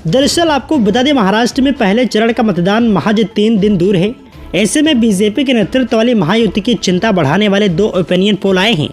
दरअसल आपको बता दें, महाराष्ट्र में पहले चरण का मतदान महज 3 दिन दूर है। ऐसे में बीजेपी के नेतृत्व वाली महायुति की चिंता बढ़ाने वाले 2 ओपिनियन पोल आए हैं।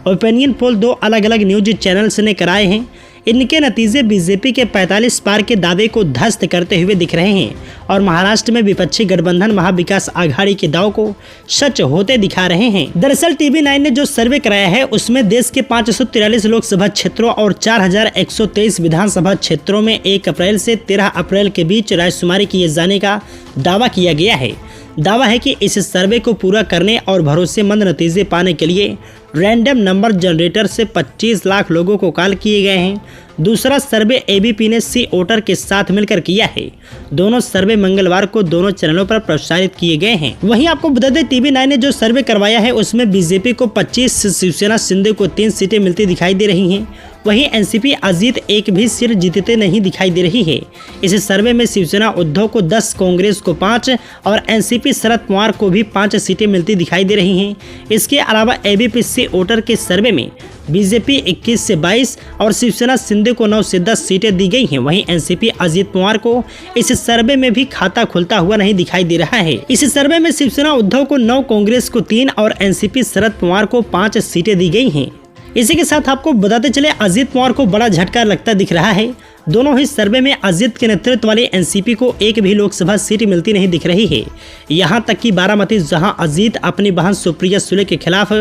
ओपिनियन पोल 2 अलग अलग न्यूज चैनल्स ने कराए हैं। इनके नतीजे बीजेपी के 45 पार के दावे को ध्वस्त करते हुए दिख रहे हैं और महाराष्ट्र में विपक्षी गठबंधन महाविकास आघाड़ी के दाव को सच होते दिखा रहे हैं। दरअसल TV9 ने जो सर्वे कराया है उसमें देश के 543 लोकसभा क्षेत्रों और 4123 विधानसभा क्षेत्रों में 1 अप्रैल से 13 अप्रैल के बीच रायशुमारी किए जाने का दावा किया गया है। दावा है कि इस सर्वे को पूरा करने और भरोसेमंद नतीजे पाने के लिए रैंडम नंबर जनरेटर से 25 लाख लोगों को कॉल किए गए हैं। दूसरा सर्वे ABP ने सी वोटर के साथ मिलकर किया है। दोनों सर्वे मंगलवार को दोनों चैनलों पर प्रसारित किए गए हैं। वहीं आपको बता दें, TV9 ने जो सर्वे करवाया है उसमें बीजेपी को 25, शिवसेना शिंदे को 3 सीटें मिलती दिखाई दे रही हैं। वहीं एनसीपी अजीत एक भी सीट जीतते नहीं दिखाई दे रही है। इस सर्वे में शिवसेना उद्धव को 10, कांग्रेस को 5 और एनसीपी शरद पवार को भी 5 सीटें मिलती दिखाई दे रही हैं। इसके अलावा ABP सी वोटर के सर्वे में बीजेपी 21 से 22 और शिवसेना शिंदे को 9 से 10 सीटें दी गई हैं। वहीं एनसीपी अजीत पवार को इस सर्वे में भी खाता खुलता हुआ नहीं दिखाई दे रहा है। इस सर्वे में शिवसेना उद्धव को 9, कांग्रेस को 3 और एनसीपी शरद पवार को 5 सीटें दी गई हैं। इसी के साथ आपको बताते चले, अजीत पवार को बड़ा झटका लगता दिख रहा है। दोनों ही सर्वे में अजीत के नेतृत्व वाले एनसीपी को एक भी लोकसभा सीट मिलती नहीं दिख रही है। यहां तक कि बारामती, जहां अजीत अपनी बहन सुप्रिया सुले के खिलाफ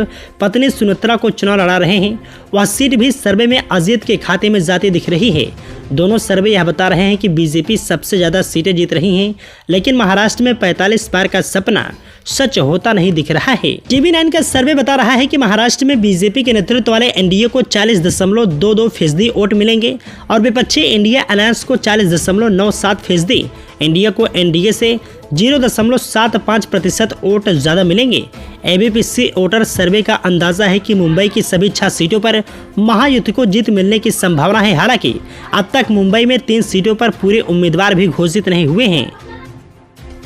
पत्नी सुनेत्रा को चुनाव लड़ा रहे हैं, वह सीट भी सर्वे में अजीत के खाते में जाती दिख रही है। दोनों सर्वे यह बता रहे हैं कि बीजेपी सबसे ज्यादा सीटें जीत रही हैं, लेकिन महाराष्ट्र में 45 पार का सपना सच होता नहीं दिख रहा है। TV9 का सर्वे बता रहा है कि महाराष्ट्र में बीजेपी के नेतृत्व वाले एनडीए को 40.22% वोट मिलेंगे और विपक्षी इंडिया अलायंस को 40.97%। इंडिया को एनडीए से 0.75% वोट ज्यादा मिलेंगे। ABP सी वोटर सर्वे का अंदाजा है कि मुंबई की सभी 6 सीटों पर महायुति को जीत मिलने की संभावना है। हालांकि अब तक मुंबई में 3 सीटों पर पूरे उम्मीदवार भी घोषित नहीं हुए हैं।